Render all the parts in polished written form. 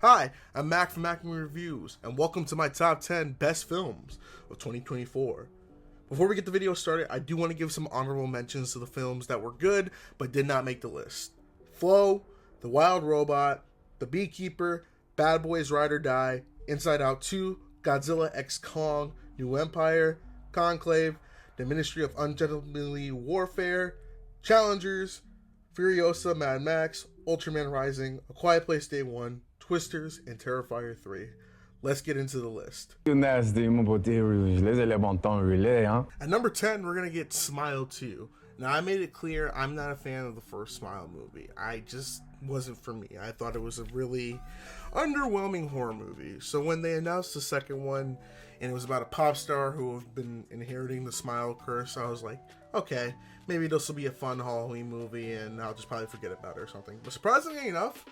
Hi, I'm Mac from Mac Reviews, and welcome to my top 10 best films of 2024. Before we get the video started, I do want to give some honorable mentions to the films that were good but did not make the list. Flow, The Wild Robot, The Beekeeper, Bad Boys Ride or Die, Inside Out 2, Godzilla x Kong, New Empire, Conclave, The Ministry of Ungentlemanly Warfare, Challengers, Furiosa, Mad Max, Ultraman Rising, A Quiet Place Day 1, Twisters, and Terrifier 3. Let's get into the list. At number 10, we're going to get Smile 2. Now, I made it clear I'm not a fan of the first Smile movie. I just wasn't for me. I thought it was a really underwhelming horror movie. So when they announced the second one, and it was about a pop star who have been inheriting the smile curse, I was like, okay, maybe this will be a fun Halloween movie, and I'll just probably forget about it or something. But surprisingly enough,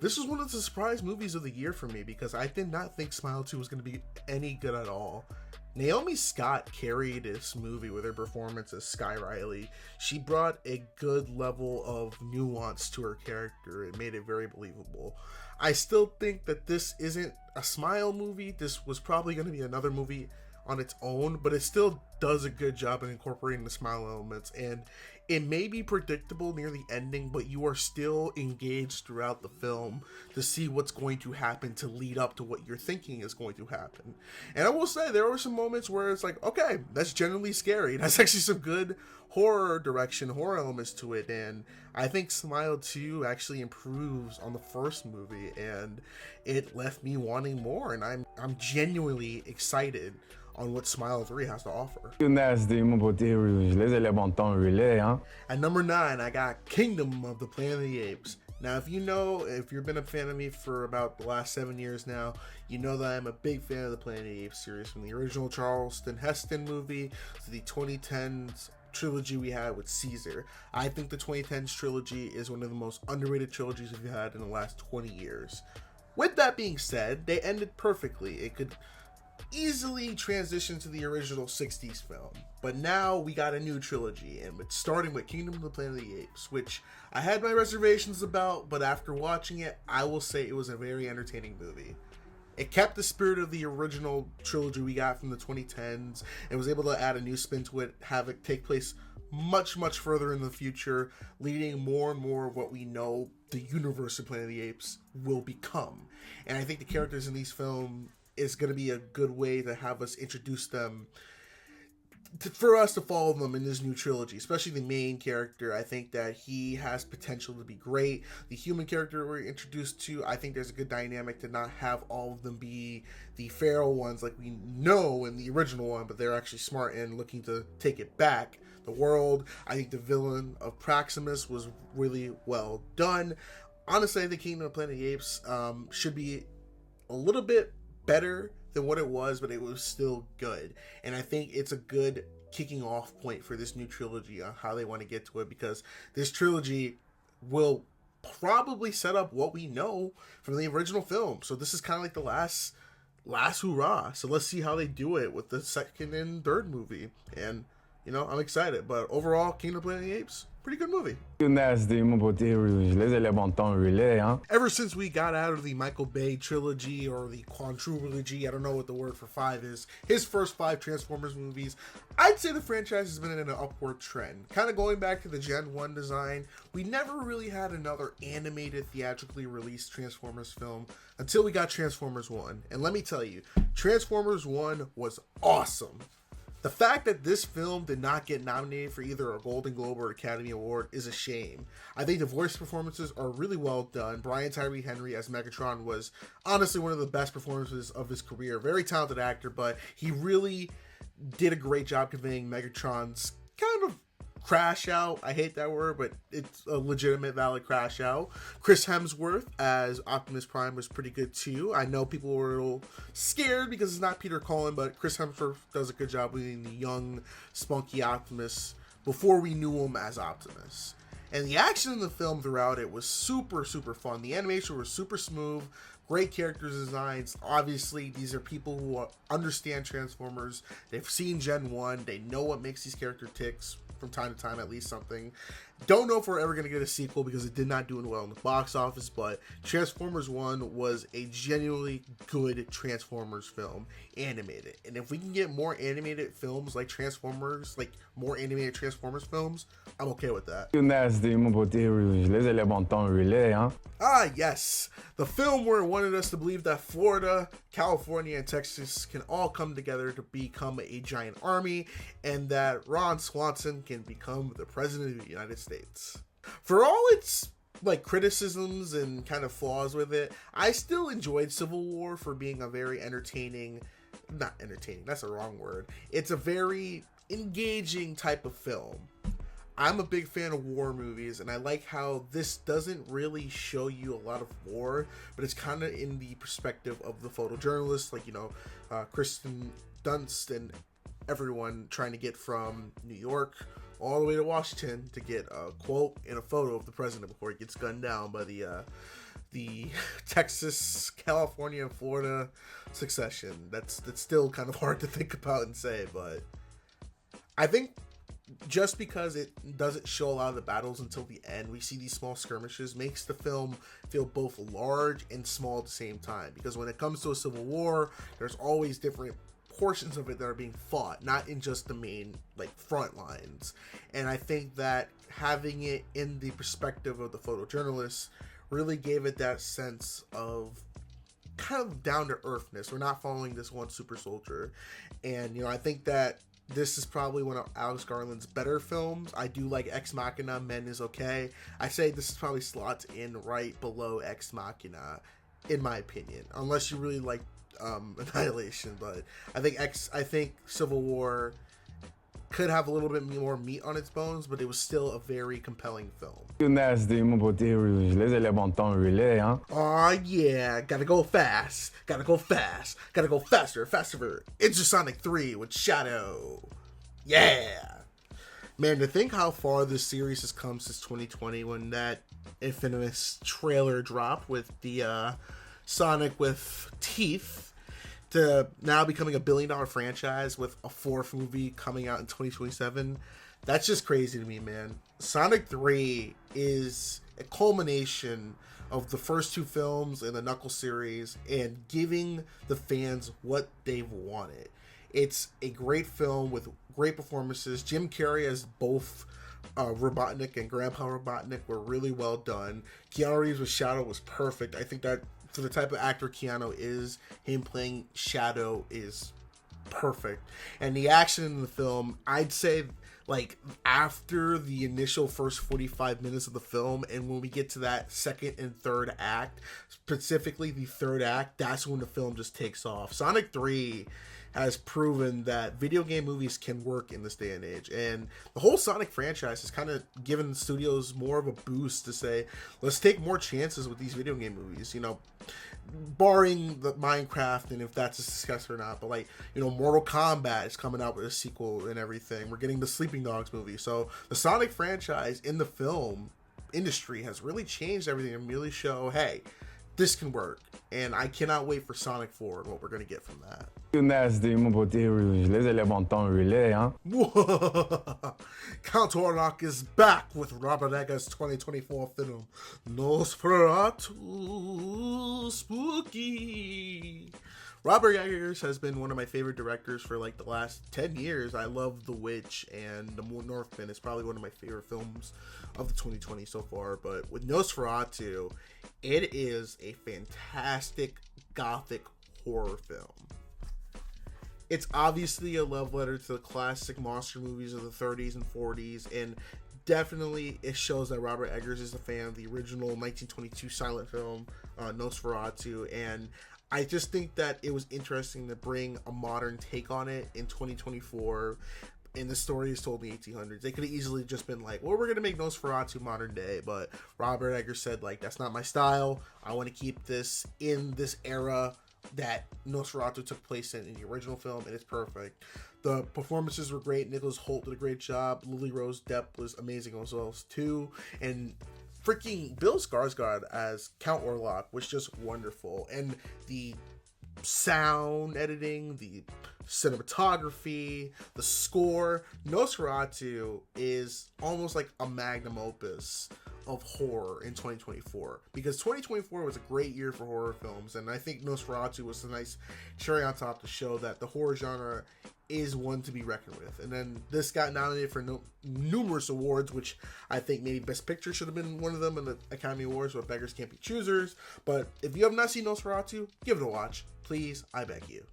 this was one of the surprise movies of the year for me, because I did not think Smile 2 was going to be any good at all. Naomi Scott carried this movie with her performance as Sky Riley. She brought a good level of nuance to her character. It made it very believable. I still think that this isn't a Smile movie. This was probably going to be another movie on its own, but it still does a good job in incorporating the Smile elements, and it may be predictable near the ending, but you are still engaged throughout the film to see what's going to happen to lead up to what you're thinking is going to happen. And I will say there were some moments where it's like, okay, that's generally scary. That's actually some good horror elements to it, and I think Smile 2 actually improves on the first movie, and it left me wanting more, and I'm genuinely excited on what Smile 3 has to offer. At number 9, I got Kingdom of the Planet of the Apes. Now, if you've been a fan of me for about the last 7 years now, you know that I'm a big fan of the Planet of the Apes series, from the original Charlton Heston movie to the 2010s trilogy we had with Caesar. I think the 2010s trilogy is one of the most underrated trilogies we've had in the last 20 years. With that being said, they ended perfectly. It could easily transition to the original 60s film, but now we got a new trilogy, and it's starting with Kingdom of the Planet of the Apes, which I had my reservations about, but after watching it, I will say it was a very entertaining movie. It kept the spirit of the original trilogy we got from the 2010s and was able to add a new spin to it, have it take place much further in the future, leading more and more of what we know the universe of Planet of the Apes will become. And I think the characters in these films is going to be a good way to have us introduce them, for us to follow them in this new trilogy, especially the main character. I think that he has potential to be great. The human character we're introduced to, I think there's a good dynamic to not have all of them be the feral ones like we know in the original one, but they're actually smart and looking to take it back. The world, I think the villain of Proximus was really well done. Honestly, I think Kingdom of the Planet of the Apes should be a little bit better than what it was, but it was still good, and I think it's a good kicking off point for this new trilogy on how they want to get to it, because this trilogy will probably set up what we know from the original film. So this is kind of like the last hurrah. So let's see how they do it with the second and third movie, and I'm excited. But overall, Kingdom of the Planet of the Apes, pretty good movie. Ever since we got out of the Michael Bay trilogy, or the quadrilogy, I don't know what the word for 5 is, his first 5 Transformers movies, I'd say the franchise has been in an upward trend. Kind of going back to the Gen 1 design, we never really had another animated, theatrically released Transformers film until we got Transformers 1. And let me tell you, Transformers 1 was awesome. The fact that this film did not get nominated for either a Golden Globe or Academy Award is a shame. I think the voice performances are really well done. Brian Tyree Henry as Megatron was honestly one of the best performances of his career. Very talented actor, but he really did a great job conveying Megatron's kind of crash out. I hate that word, but it's a legitimate, valid crash out. Chris Hemsworth as Optimus Prime was pretty good too. I know people were a little scared because it's not Peter Cullen, but Chris Hemsworth does a good job being the young, spunky Optimus before we knew him as Optimus. And the action in the film throughout it was super fun. The animation was super smooth. Great character designs. Obviously, these are people who understand Transformers. They've seen Gen 1. They know what makes these characters ticks from time to time, at least something. Don't know if we're ever going to get a sequel because it did not do well in the box office, but Transformers 1 was a genuinely good Transformers film, animated. And if we can get more animated films like Transformers, like more animated Transformers films, I'm okay with that. Ah, yes. The film where it wanted us to believe that Florida, California, and Texas can all come together to become a giant army, and that Ron Swanson can become the president of the United States. For all its like criticisms and kind of flaws with it, I still enjoyed Civil War for being a very entertaining, not entertaining, that's the wrong word. It's a very engaging type of film. I'm a big fan of war movies, and I like how this doesn't really show you a lot of war, but it's kind of in the perspective of the photojournalists, like, Kristen Dunst and everyone trying to get from New York all the way to Washington to get a quote and a photo of the president before he gets gunned down by the Texas, California, and Florida succession. That's still kind of hard to think about and say, but I think just because it doesn't show a lot of the battles until the end, we see these small skirmishes, makes the film feel both large and small at the same time. Because when it comes to a civil war, there's always different portions of it that are being fought, not in just the main like front lines. And I think that having it in the perspective of the photojournalists really gave it that sense of kind of down to earthness. We're not following this one super soldier. And I think that this is probably one of Alex Garland's better films. I do like Ex Machina. Men is okay. I say this is probably slots in right below Ex Machina, in my opinion, unless you really like Annihilation. But I think Civil War could have a little bit more meat on its bones, but it was still a very compelling film. Oh yeah, gotta go fast, gotta go faster, faster. It's Sonic 3 with Shadow. Yeah. Man, to think how far this series has come since 2020 when that infamous trailer dropped with the Sonic with teeth, to now becoming $1 billion franchise with a 4th movie coming out in 2027. That's just crazy to me, man. Sonic 3 is a culmination of the first 2 films in the Knuckles series and giving the fans what they've wanted. It's a great film with great performances. Jim Carrey as both Robotnik and Grandpa Robotnik were really well done. Keanu Reeves with Shadow was perfect. I think that for the type of actor Keanu is, him playing Shadow is perfect. And the action in the film, I'd say, like, after the initial first 45 minutes of the film, and when we get to that second and third act, specifically the third act, that's when the film just takes off. Sonic 3 has proven that video game movies can work in this day and age, and the whole Sonic franchise has kind of given studios more of a boost to say, let's take more chances with these video game movies, barring the Minecraft and if that's a success or not. But Mortal Kombat is coming out with a sequel and everything. We're getting the Sleeping Dogs movie, so the Sonic franchise in the film industry has really changed everything and really show, hey, this can work. And I cannot wait for Sonic 4 and what we're going to get from that. Count Orlok is back with Robert Eggers' 2024 film Nosferatu Spooky. Robert Eggers has been one of my favorite directors for the last 10 years. I love The Witch and The Northman. It's probably one of my favorite films of the 2020 so far. But with Nosferatu, it is a fantastic gothic horror film. It's obviously a love letter to the classic monster movies of the 30s and 40s, and definitely it shows that Robert Eggers is a fan of the original 1922 silent film Nosferatu, and I just think that it was interesting to bring a modern take on it in 2024. And the story is told in the 1800s. They could have easily just been like, well, we're going to make Nosferatu modern day. But Robert Eggers said, that's not my style. I want to keep this in this era that Nosferatu took place in the original film. And it's perfect. The performances were great. Nicholas Hoult did a great job. Lily Rose Depp was amazing as well too. And freaking Bill Skarsgård as Count Orlok was just wonderful. And the sound editing, the cinematography, the score. Nosferatu is almost like a magnum opus of horror in 2024, because 2024 was a great year for horror films, and I think Nosferatu was a nice cherry on top to show that the horror genre is one to be reckoned with. And then this got nominated for numerous awards, which I think maybe Best Picture should have been one of them in the Academy Awards, but beggars can't be choosers. But if you have not seen Nosferatu, give it a watch. Please, I beg you.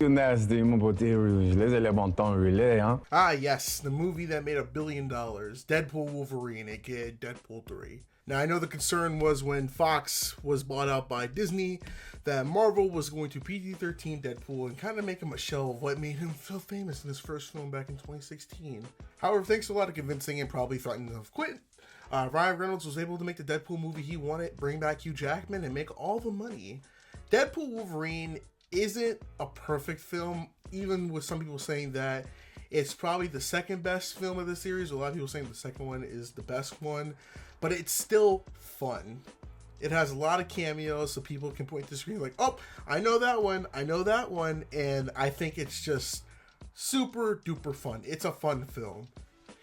Ah, yes, the movie that made $1 billion, Deadpool Wolverine, aka Deadpool 3. Now, I know the concern was when Fox was bought out by Disney that Marvel was going to PG-13 Deadpool and kind of make him a shell of what made him so famous in his first film back in 2016. However, thanks to a lot of convincing and probably threatening of quit, Ryan Reynolds was able to make the Deadpool movie he wanted, bring back Hugh Jackman, and make all the money. Deadpool Wolverine isn't a perfect film, even with some people saying that it's probably the second best film of the series. A lot of people saying the second one is the best one, but it's still fun. It has a lot of cameos, so people can point to the screen like, oh, I know that one, and I think it's just super duper fun. It's a fun film.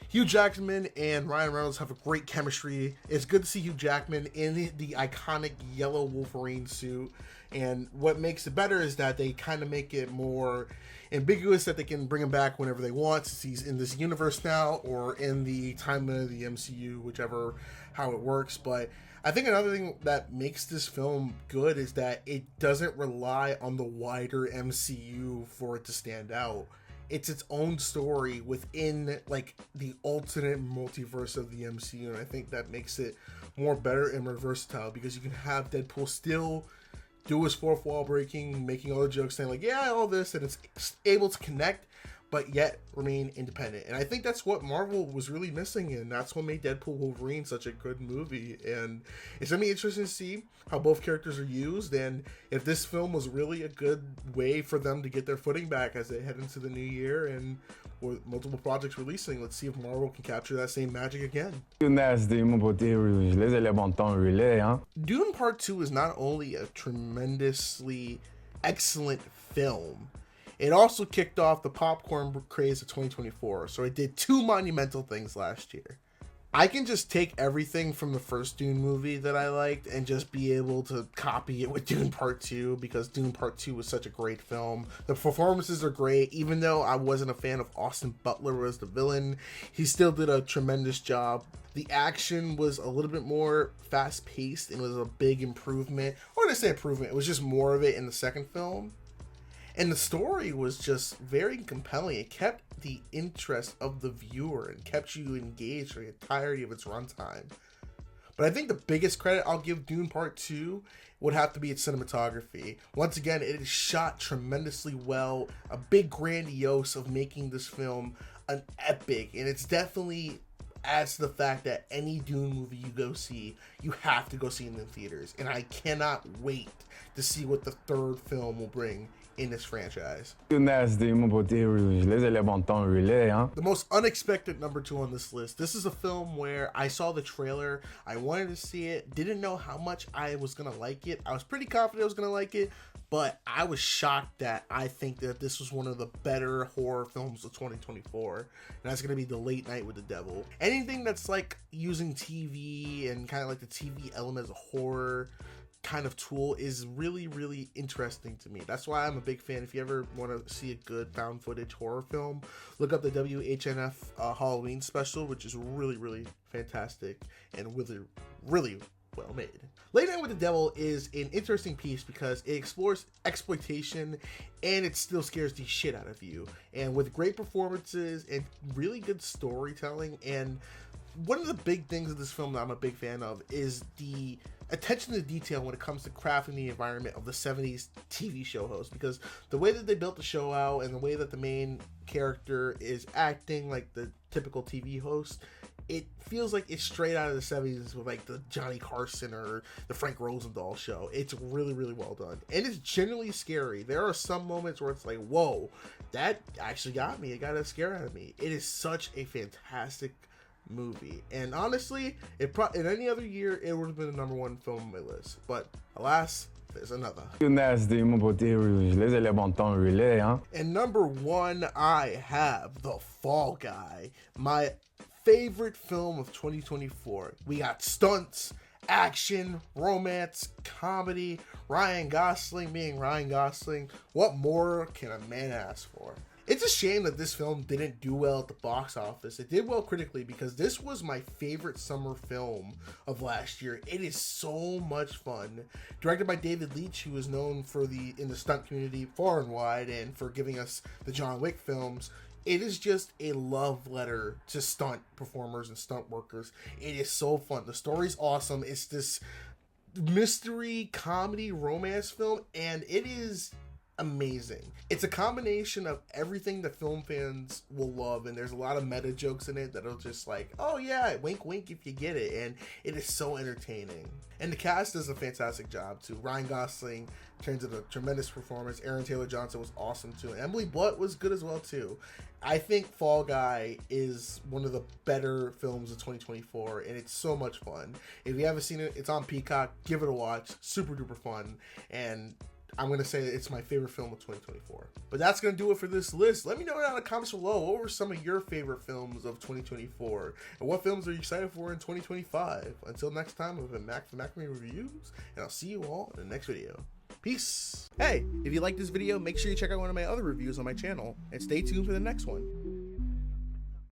Hugh Jackman and Ryan Reynolds have a great chemistry. It's good to see Hugh Jackman in the iconic yellow Wolverine suit, and what makes it better is that they kind of make it more ambiguous that they can bring him back whenever they want, since he's in this universe now or in the timeline of the MCU, whichever how it works. But I think another thing that makes this film good is that it doesn't rely on the wider MCU for it to stand out. It's its own story within like the alternate multiverse of the MCU, and I think that makes it more better and more versatile, because you can have Deadpool still do his fourth wall breaking, making all the jokes, saying like, yeah, all this, and it's able to connect but yet remain independent. And I think that's what Marvel was really missing, and that's what made Deadpool Wolverine such a good movie. And it's gonna be interesting to see how both characters are used, and if this film was really a good way for them to get their footing back as they head into the new year and with multiple projects releasing. Let's see if Marvel can capture that same magic again. Dune Part 2 is not only a tremendously excellent film, it also kicked off the popcorn craze of 2024. So it did two monumental things last year. I can just take everything from the first Dune movie that I liked and just be able to copy it with Dune Part 2, because Dune Part 2 was such a great film. The performances are great. Even though I wasn't a fan of Austin Butler as the villain, he still did a tremendous job. The action was a little bit more fast-paced and was a big improvement. Or to say improvement, it was just more of it in the second film. And the story was just very compelling. It kept the interest of the viewer and kept you engaged for the entirety of its runtime. But I think the biggest credit I'll give Dune Part 2 would have to be its cinematography. Once again, it is shot tremendously well. A big grandiose of making this film an epic. And it's definitely adds to the fact that any Dune movie you go see, you have to go see in the theaters. And I cannot wait to see what the third film will bring in this franchise. The most unexpected number 2 on this list. This is a film where I saw the trailer, I wanted to see it, didn't know how much I was gonna like it. I was pretty confident I was gonna like it, but I was shocked that I think that this was one of the better horror films of 2024, and that's gonna be The Late Night with the Devil. Anything that's like using TV and kind of like the TV element as a horror kind of tool is really, really interesting to me. That's why I'm a big fan. If you ever want to see a good found footage horror film, look up the WHNF Halloween special, which is really, really fantastic and really, really well made. Late Night with the Devil is an interesting piece because it explores exploitation and it still scares the shit out of you, and with great performances and really good storytelling. And one of the big things of this film that I'm a big fan of is the attention to detail when it comes to crafting the environment of the 70s TV show host, because the way that they built the show out and the way that the main character is acting like the typical TV host, it feels like it's straight out of the 70s with like the Johnny Carson or the Frank Rosendahl show. It's really, really well done. And it's genuinely scary. There are some moments where it's like, whoa, that actually got me. It got a scare out of me. It is such a fantastic movie. And honestly, in any other year, it would have been the #1 film on my list. But alas, there's another. Nasty, mon beauté rouge, les éléments temps relais, hein. And #1, I have The Fall Guy, my favorite film of 2024. We got stunts, action, romance, comedy, Ryan Gosling being Ryan Gosling. What more can a man ask for? It's a shame that this film didn't do well at the box office. It did well critically because this was my favorite summer film of last year. It is so much fun. Directed by David Leitch, who is known in the stunt community far and wide and for giving us the John Wick films. It is just a love letter to stunt performers and stunt workers. It is so fun. The story's awesome. It's this mystery, comedy, romance film, and it is amazing. It's a combination of everything that film fans will love, and there's a lot of meta jokes in it that'll just like, oh yeah, wink wink if you get it, and it is so entertaining. And the cast does a fantastic job too. Ryan Gosling turns into a tremendous performance. Aaron Taylor-Johnson was awesome too. And Emily Blunt was good as well too. I think Fall Guy is one of the better films of 2024, and it's so much fun. If you haven't seen it, it's on Peacock. Give it a watch. Super duper fun, and I'm going to say that it's my favorite film of 2024. But that's going to do it for this list. Let me know down in the comments below, what were some of your favorite films of 2024? And what films are you excited for in 2025? Until next time, I've been Mac from MacMe Reviews, and I'll see you all in the next video. Peace. Hey, if you like this video, make sure you check out one of my other reviews on my channel, and stay tuned for the next one.